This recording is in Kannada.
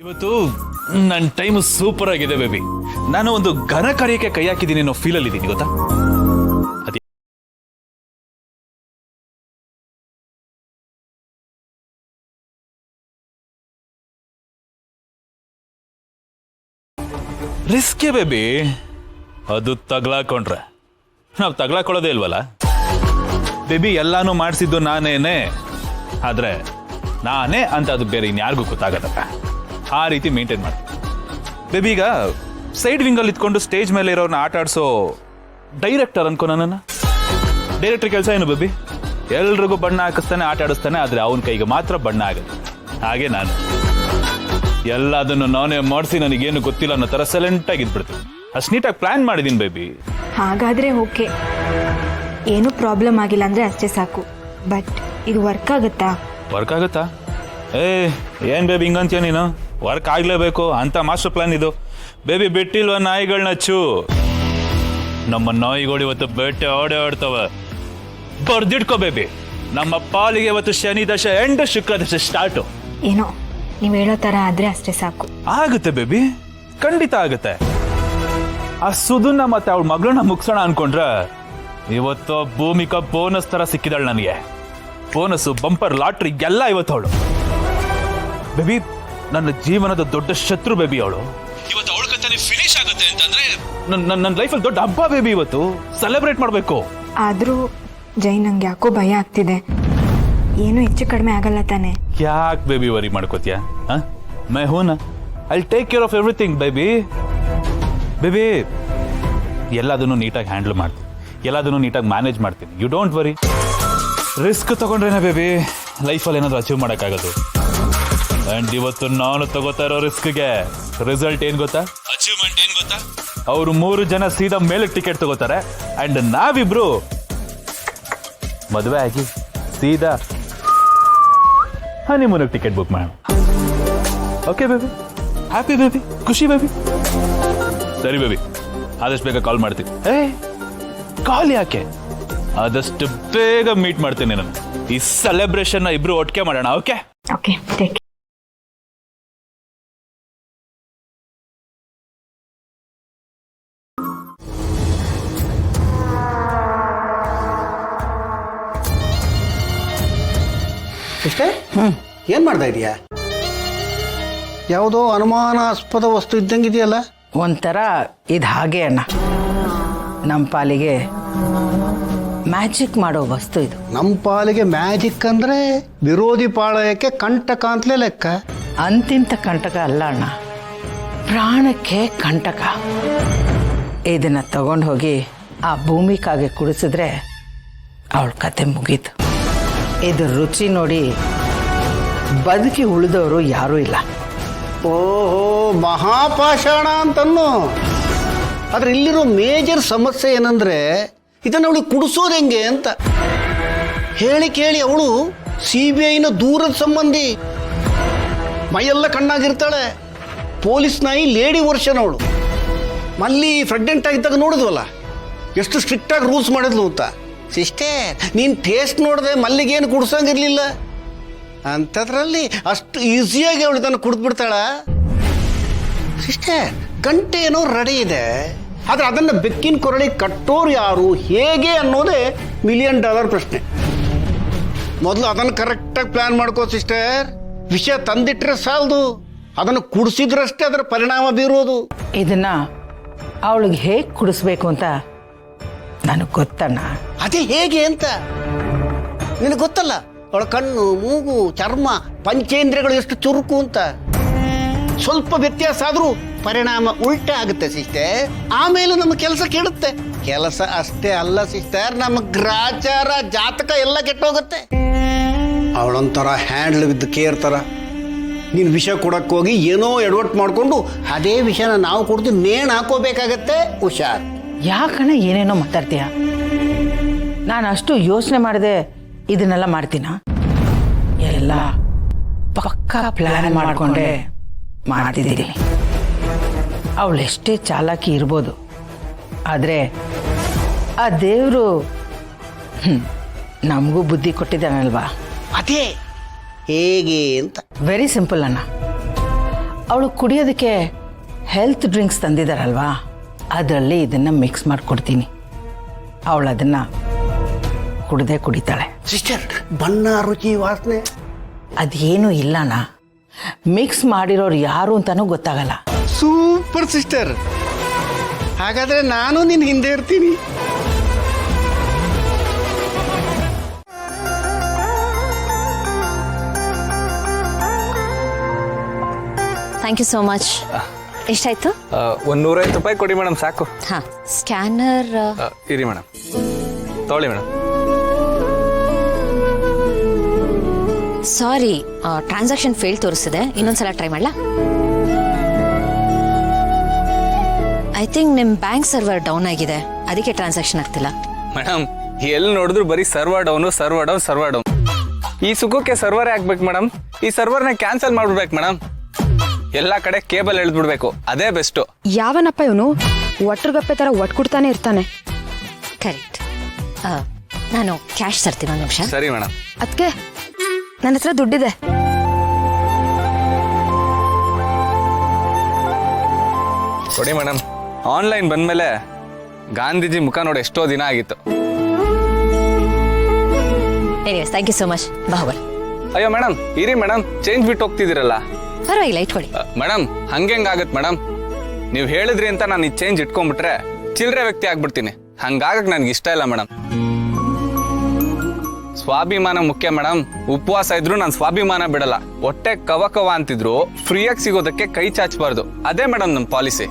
ಇವತ್ತು ನನ್ನ ಟೈಮ್ ಸೂಪರ್ ಆಗಿದೆ ಬೇಬಿ. ನಾನು ಒಂದು ಘನ ಕಾರ್ಯಕ್ಕೆ ಕೈ ಹಾಕಿದ್ದೀನಿ ಅನ್ನೋ ಫೀಲ್ ಅಲ್ಲಿ ಇದ್ದೀನಿ ಗೊತ್ತಾ. ಅದೇ ರಿಸ್ಕೆ ಬೇಬಿ. ಅದು ತಗ್ಲಾಕೊಂಡ್ರೆ ನಾವು ತಗ್ಲಾಕೊಳ್ಳೋದೇ ಇಲ್ವಲ್ಲ ಬೇಬಿ. ಎಲ್ಲಾನು ಮಾಡಿಸಿದ್ದು ನಾನೇನೆ, ಆದ್ರೆ ನಾನೇ ಅಂತ ಅದು ಬೇರೆ ಇನ್ಯಾರಿಗೂ ಗೊತ್ತಾಗತ್ತಪ್ಪ. ಆ ರೀತಿ ಮೇಂಟೈನ್ ಮಾಡಿ ಬೇಬಿ. ಈಗ ಸೈಡ್ ವಿಂಗಲ್ಲಿ ಇತ್ಕೊಂಡು ಸ್ಟೇಜ್ ಮೇಲೆ ಇರೋರ್ನ ಆಟ ಆಡಿಸೋ ಡೈರೆಕ್ಟರ್ ಅನ್ಕೋ ನನ್ನ. ಡೈರೆಕ್ಟರ್ ಕೆಲಸ ಏನು ಬೇಬಿ? ಎಲ್ರಿಗೂ ಬಣ್ಣ ಹಾಕಿಸ್ತಾನೆ, ಆಟ ಆಡಿಸ್ತಾನೆ, ಆದ್ರೆ ಅವನ ಕೈಗೆ ಮಾತ್ರ ಬಣ್ಣ ಆಗುತ್ತೆ. ಹಾಗೆ ನಾನು ಎಲ್ಲದನ್ನು ನಾನೇ ಮಾಡಿಸಿ ನನಗೇನು ಗೊತ್ತಿಲ್ಲ ಅನ್ನೋ ತರ ಸೈಲೆಂಟ್ ಆಗಿ ಇದ್ಬಿಡ್ತೀನಿ. ಅಷ್ಟು ನೀಟಾಗಿ ಪ್ಲಾನ್ ಮಾಡಿದೀನಿ ಬೇಬಿ. ಹಾಗಾದ್ರೆ ಓಕೆ, ಏನು ಪ್ರಾಬ್ಲಮ್ ಆಗಿಲ್ಲ ಅಂದ್ರೆ ಅಷ್ಟೇ ಸಾಕು. ಬಟ್ ಇದು ವರ್ಕ್ ಆಗುತ್ತಾ? ವರ್ಕ್ ಆಗುತ್ತಾ? ಏನ್ ಬೇಬಿ ಹಿಂಗಂತೀಯ ನೀನು? ವರ್ಕ್ ಆಗ್ಲೇಬೇಕು ಅಂತ ಮಾಸ್ಟರ್ ಪ್ಲಾನ್ ಇದು ಬೇಬಿ. ಬಿಟ್ಟಿಲ್ವ ನಾಯಿಗಳನ್ನ ಚೂ. ನಮ್ಮ ನಾಯಿಗಳು ಇವತ್ತು ಬೇಟೆ ಆಡ್ತಾವ. ಬರ್ದಿಟ್ಕೋ ಬೇಬಿ, ನಮ್ಮ ಪಾಲಿಗೆ ಇವತ್ತು ಶನಿ ದಶ ಎಂಡ್ ಶುಕ್ರ ದಶ ಸ್ಟಾರ್ಟು. ಏನೋ ನೀವು ಹೇಳೋ ತರ ಆದ್ರೆ ಅಷ್ಟೇ ಸಾಕು. ಆಗುತ್ತೆ ಬೇಬಿ, ಖಂಡಿತ ಆಗುತ್ತೆ. ಆ ಸುಧುನ ಮತ್ತೆ ಅವಳ ಮಗಳನ್ನ ಮುಗಿಸೋಣ ಅನ್ಕೊಂಡ್ರ ಇವತ್ತು ಭೂಮಿಕಾ ಬೋನಸ್ ತರ ಸಿಕ್ಕಿದಾಳು ನನಗೆ. ಬೋನಸ್ಸು, ಬಂಪರ್, ಲಾಟ್ರಿ ಎಲ್ಲ ಇವತ್ತು ಅವಳು ಬೇಬಿ. ನನ್ನ ಜೀವನದ ದೊಡ್ಡ ಶತ್ರು ಬೇಬಿ ಅವಳು. ಇವತ್ತು ಅವಳ ಕಥೆ ಫಿನಿಶ್ ಆಗುತ್ತೆ ಅಂತಂದ್ರೆ ನನ್ನ ಲೈಫಲ್ಲಿ ದೊಡ್ಡ ಹಬ್ಬ ಬೇಬಿ. ಇವತ್ತು ಸೆಲೆಬ್ರೇಟ್ ಮಾಡಬೇಕು. ಆದ್ರೂ ಜೈ, ನಂಗೆ ಯಾಕೋ ಭಯ ಆಗ್ತಿದೆ. ಏನು ಹೆಚ್ಚು ಕಡಿಮೆ ಆಗಲ್ಲ ತಾನೆ? ಯಾಕೆ ಬೇಬಿ ವರಿ ಮಾಡ್ಕೋತೀಯ? ಮೈ ಹೂನ, I take care of everything baby. Baby ಎಲ್ಲದನ್ನು ನೀಟಾಗಿ ಹ್ಯಾಂಡಲ್ ಮಾಡ್ತೀನಿ, ಎಲ್ಲದನ್ನು ನೀಟಾಗಿ ಮ್ಯಾನೇಜ್ ಮಾಡ್ತೀನಿ. You don't worry. ರಿಸ್ಕ್ ತಗೊಂಡ್ರೇನೆ ಬೇಬಿ ಲೈಫಲ್ಲಿ ಏನಾದರೂ ಅಚೀವ್ ಮಾಡೋಕ್ಕಾಗೋದು. ಅಂಡ್ ಇವತ್ತು ನಾನು ತಗೋತಾ ಇರೋ ರಿಸ್ಕ್ಗೆ ರಿಸಲ್ಟ್ ಏನ್ ಗೊತ್ತಾ? ಅಚೀವ್ಮೆಂಟ್ ಏನ್ ಗೊತ್ತಾ? ಅವರು 3 ಜನ ಸೀದಾ ಮೇಲೆ ಟಿಕೆಟ್ ತಗೋತಾರೆ. ಅಂಡ್ ನಾವಿಬ್ರು ಮದುವೆ ಆಗಿ ಸೀದಾ ಹನಿಮೂನಿಗೆ ಟಿಕೆಟ್ ಬುಕ್ ಮಾಡೋಣ. Okay baby? Happy baby? ಖುಷಿ ಬೇಬಿ? ಸರಿ ಬೇಬಿ, ಆದಷ್ಟು ಬೇಗ ಕಾಲ್ ಮಾಡ್ತೀನಿ. ಕಾಲ್ ಯಾಕೆ? ಆದಷ್ಟು ಬೇಗ ಮೀಟ್ ಮಾಡ್ತೀನಿ ನಾನು. ಈ ಸೆಲೆಬ್ರೇಷನ್ ಇಬ್ರು ಒಟ್ಟಿಗೆ ಮಾಡೋಣ. Okay okay, take. ಸಿಸ್ಟರ್, ಏನು ಮಾಡ್ತಾ ಇದೀಯಾ? ಯಾವುದೋ ಅನುಮಾನಾಸ್ಪದ ವಸ್ತು ಇದ್ದಂಗಿದೆಯಲ್ಲ. ಒಂಥರ ಇದು ಹಾಗೆ ಅಣ್ಣ, ನಮ್ಮ ಪಾಲಿಗೆ ಮ್ಯಾಜಿಕ್ ಮಾಡೋ ವಸ್ತು ಇದು. ನಮ್ಮ ಪಾಲಿಗೆ ಮ್ಯಾಜಿಕ್ ಅಂದ್ರೆ ವಿರೋಧಿ ಪಾಳಯಕ್ಕೆ ಕಂಟಕ ಅಂತಲೇ ಲೆಕ್ಕ. ಅಂತಿಂತ ಕಂಟಕ ಅಲ್ಲ ಅಣ್ಣ, ಪ್ರಾಣಕ್ಕೆ ಕಂಟಕ. ಇದನ್ನ ತಗೊಂಡು ಹೋಗಿ ಆ ಭೂಮಿಕಾಗೆ ಕುಡಿಸಿದ್ರೆ ಅವಳ ಕತೆ ಮುಗೀತು. ಇದು ರುಚಿ ನೋಡಿ ಬದುಕಿ ಉಳಿದವರು ಯಾರೂ ಇಲ್ಲ. ಓಹೋ, ಮಹಾಪಾಷಾಣ ಅಂತನ್ನು. ಆದ್ರೆ ಇಲ್ಲಿರೋ ಮೇಜರ್ ಸಮಸ್ಯೆ ಏನಂದ್ರೆ ಇದನ್ನ ಅವಳಿಗೆ ಕುಡಿಸೋದು ಹೆಂಗೆ ಅಂತ. ಹೇಳಿ ಕೇಳಿ ಅವಳು CBIನ ದೂರದ ಸಂಬಂಧಿ. ಮೈಯೆಲ್ಲ ಕಣ್ಣಾಗಿರ್ತಾಳೆ. ಪೊಲೀಸ್ ನಾಯಿ ಲೇಡಿ ವರ್ಷನ್ ಅವಳು. ಮಲ್ಲಿ ಪ್ರೆಗ್ನೆಂಟ್ ಆಗಿದ್ದಾಗ ನೋಡಿದ್ವಲ್ಲ ಎಷ್ಟು ಸ್ಟ್ರಿಕ್ಟ್ ಆಗಿ ರೂಲ್ಸ್ ಮಾಡಿದ್ಲು ಅಂತ. ಸಿಸ್ಟರ್, ನೀನು ಟೇಸ್ಟ್ ನೋಡಿದೆ ಮಲ್ಲಿಗೇನು ಕುಡ್ಸಂಗಿರ್ಲಿಲ್ಲ. ಅಂಥದ್ರಲ್ಲಿ ಅಷ್ಟು ಈಸಿಯಾಗಿ ಅವಳು ಇದನ್ನು ಕುಡಿದ್ಬಿಡ್ತಾಳ. ಸಿಸ್ಟರ್, ಗಂಟೆ ಏನೋ ರೆಡಿ ಇದೆ, ಆದ್ರೆ ಅದನ್ನು ಬೆಕ್ಕಿನ ಕೊರಳಿ ಕಟ್ಟೋರು ಯಾರು, ಹೇಗೆ ಅನ್ನೋದೇ $1 ಮಿಲಿಯನ್ ಪ್ರಶ್ನೆ. ಮೊದಲು ಅದನ್ನು ಕರೆಕ್ಟಾಗಿ ಪ್ಲಾನ್ ಮಾಡ್ಕೋ ಸಿಸ್ಟರ್. ವಿಷಯ ತಂದಿಟ್ರೆ ಸಾಲದು, ಅದನ್ನು ಕುಡಿಸಿದ್ರಷ್ಟೇ ಅದರ ಪರಿಣಾಮ ಬೀರೋದು. ಇದನ್ನ ಅವಳಿಗೆ ಹೇಗೆ ಕುಡಿಸ್ಬೇಕು ಅಂತ ನನಗೆ ಗೊತ್ತಣ್ಣ. ಅದೇ ಹೇಗೆ ಅಂತ ನಿನಗೆ ಗೊತ್ತಲ್ಲ. ಅವಳ ಕಣ್ಣು, ಮೂಗು, ಚರ್ಮ, ಪಂಚೇಂದ್ರಿಯಗಳು ಎಷ್ಟು ಚುರುಕು ಅಂತ. ಸ್ವಲ್ಪ ವ್ಯತ್ಯಾಸ ಆದ್ರೂ ಪರಿಣಾಮ ಉಲ್ಟಾ ಆಗುತ್ತೆ ಸಿಸ್ಟರ್. ಆಮೇಲೆ ನಮ್ಮ ಕೆಲಸ ಕೆಡುತ್ತೆ. ಕೆಲಸ ಅಷ್ಟೇ ಅಲ್ಲ ಸಿಸ್ಟರ್, ನಮ್ಮ ಗ್ರಾಚಾರ, ಜಾತಕ ಎಲ್ಲ ಕೆಟ್ಟೋಗುತ್ತೆ. ಅವಳೊಂಥರ ಹ್ಯಾಂಡ್ಲ್ ವಿತ್ ಕೇರ್ ಥರ. ನೀನು ವಿಷ ಕೊಡಕ್ಕೆ ಹೋಗಿ ಏನೋ ಎಡವಟ್ಟು ಮಾಡಿಕೊಂಡು ಅದೇ ವಿಷಯನ ನಾವು ಕೊಡ್ತೀವಿ ನೇಣು ಹಾಕೋಬೇಕಾಗತ್ತೆ. ಹುಷಾರ್. ಯಾಕಣ್ಣ ಏನೇನೋ ಮಾತಾಡ್ತೀಯ? ನಾನು ಅಷ್ಟು ಯೋಚನೆ ಮಾಡದೆ ಇದನ್ನೆಲ್ಲ ಮಾಡ್ತೀನ? ಎಲ್ಲ ಪಕ್ಕಾ ಪ್ಲಾನ್ ಮಾಡಿಕೊಂಡೆ ಮಾಡ್ತಿದ್ದೀನಿ. ಅವಳೆಷ್ಟೇ ಚಾಲಾಕಿ ಇರ್ಬೋದು, ಆದರೆ ಆ ದೇವರು ನಮಗೂ ಬುದ್ಧಿ ಕೊಟ್ಟಿದ್ದಾನಲ್ವಾ. ಅದೇ ಹೇಗೆ ಅಂತ ವೆರಿ ಸಿಂಪಲ್ ಅಣ್ಣ. ಅವಳು ಕುಡಿಯೋದಕ್ಕೆ ಹೆಲ್ತ್ ಡ್ರಿಂಕ್ಸ್ ತಂದಿದ್ದಾರಲ್ವಾ, ಅದರಲ್ಲಿ ಇದನ್ನು ಮಿಕ್ಸ್ ಮಾಡಿಕೊಡ್ತೀನಿ. ಅವಳು ಅದನ್ನು ಕುಡ್ದೇ ಕುಡಿತಾಳೆ. ಸಿಸ್ಟರ್, ಬಣ್ಣ, ರುಚಿ, ವಾಸನೆ ಅದೇನೂ ಇಲ್ಲಣ್ಣ. ಮಿಕ್ಸ್ ಮಾಡಿರೋರು ಯಾರು ಅಂತಾನೂ ಗೊತ್ತಾಗಲ್ಲ. Super sister. ಹಾಗಾದ್ರೆ ನಾನು ನಿನ್ನ ಹಿಂದೆ ಇರ್ತೀನಿ. Thank you so much. ಎಷ್ಟಾಯ್ತು? ಒಂದು 150 ರೂಪಾಯಿ ಕೊಡಿ ಮೇಡಮ್, ಸಾಕು. ಹಾಂ, ಸ್ಕ್ಯಾನರ್ ಇರಿ ಮೇಡಮ್, ತೊಗೊಳ್ಳಿ ಮೇಡಮ್. ಸಾರಿ, ಟ್ರಾನ್ಸಾಕ್ಷನ್ ಫೇಲ್ ತೋರಿಸಿದೆ. ಇನ್ನೊಂದ್ಸಲ ಟ್ರೈ ಮಾಡಲಾ? ಐ ಥಿಂಕ್ ನಿಮ್ಮ ಬ್ಯಾಂಕ್ ಸರ್ವರ್ ಡೌನ್ ಆಗಿದೆ, ಅದಕ್ಕೆ ಟ್ರಾನ್ಸಾಕ್ಷನ್ ಆಗ್ತಿಲ್ಲ. ಮೇಡಮ್, ಎಲ್ಲಿ ನೋಡಿದ್ರು ಬರೀ server down, server down, server down. ಈ ಸುಖಕ್ಕೆ ಸರ್ವರೇ ಆಗ್ಬೇಕು ಮೇಡಮ್. ಈ ಸರ್ವರ್ನ ಕ್ಯಾನ್ಸಲ್ ಮಾಡ್ಬಿಡ್ಬೇಕು ಮೇಡಮ್. ಎಲ್ಲ ಕಡೆ ಕೇಬಲ್ ಎಳೆದ್ಬಿಡ್ಬೇಕು, ಅದೇ ಬೆಸ್ಟು. ಯಾವನಪ್ಪ ಇವನು? ಒಟ್ಟರ್ಗಪ್ಪೆ ತರ ಒಟ್ಕೊಡ್ತಾನೆ ಇರ್ತಾನೆ. ಕರೆಕ್ಟ್. ನಾನು ಕ್ಯಾಶ್ ತರ್ತೀನಿ, ಒಂದು ನಿಮಿಷ. ಸರಿ ಮೇಡಮ್. ಅದಕ್ಕೆ ನನ್ನ ಹತ್ರ ದುಡ್ಡಿದೆ. ಕೊಡಿ ಮೇಡಮ್. ಆನ್ಲೈನ್ ಬಂದ್ಮೇಲೆ ಗಾಂಧೀಜಿ ಮುಖ ನೋಡಿ ಎಷ್ಟೋ ದಿನ ಆಗಿತ್ತು. Anyways, thank you so much. ಬಾಹುಬಲ್. ಅಯ್ಯೋ ಮೇಡಮ್, ಇರಿ ಮೇಡಮ್, ಚೇಂಜ್ ಬಿಟ್ಟು ಹೋಗ್ತಿದ್ದೀರಲ್ಲ. ಪರವಾಗಿಲ್ಲ, ಇಟ್ಕೊಳ್ಳಿ. ಮೇಡಮ್, ಹಂಗೆಂಗಾಗತ್ತೆ ಮೇಡಮ್? ನೀವು ಹೇಳಿದ್ರಿ ಅಂತ ನಾನು ಈ ಚೇಂಜ್ ಇಟ್ಕೊಂಡ್ಬಿಟ್ರೆ ಚಿಲ್ಲರೆ ವ್ಯಕ್ತಿ ಆಗ್ಬಿಡ್ತೀನಿ. ಹಂಗಾಗಕ್ಕೆ ನನಗೆ ಇಷ್ಟ ಇಲ್ಲ ಮೇಡಮ್. ಸ್ವಾಭಿಮಾನ ಮುಖ್ಯ ಮೇಡಮ್. ಉಪವಾಸ ಇದ್ರು ನಾನು ಸ್ವಾಭಿಮಾನ ಬಿಡಲ್ಲ. ಹೊಟ್ಟೆ ಕವ ಕವ ಅಂತಿದ್ರು ಫ್ರೀಯಾಗಿ ಸಿಗೋದಕ್ಕೆ ಕೈ ಚಾಚಬಾರ್ದು. ಅದೇ ಮೇಡಮ್ ನಮ್ಮ ಪಾಲಿಸಿ.